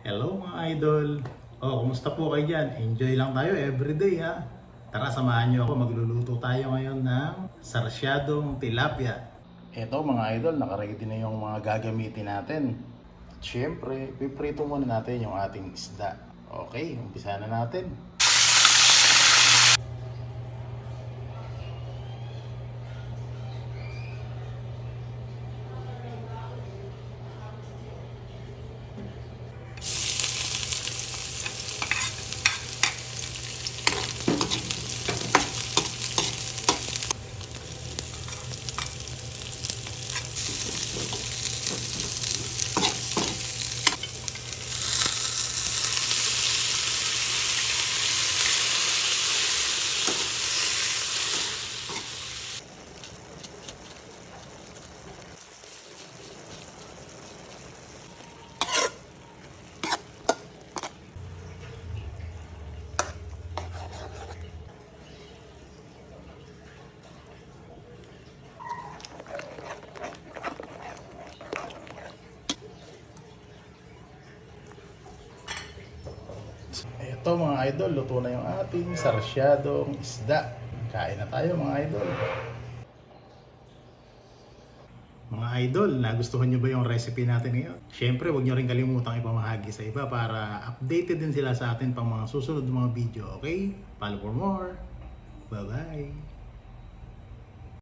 Hello mga idol! Kumusta po kayo dyan? Enjoy lang tayo everyday ha! Tara, samahan nyo ako, magluluto tayo ngayon ng sarsyadong tilapia. Eto mga idol, nakaready na yung mga gagamitin natin. At syempre, piprito muna natin yung ating isda. Okay, umpisa na natin. Ito mga idol, luto na yung ating sarsyadong isda. Kain na tayo mga idol. Mga idol, nagustuhan nyo ba yung recipe natin ngayon? Siyempre, huwag nyo rin kalimutang ipamahagi sa iba para updated din sila sa atin pang mga susunod mga video, okay? Follow for more. Bye-bye!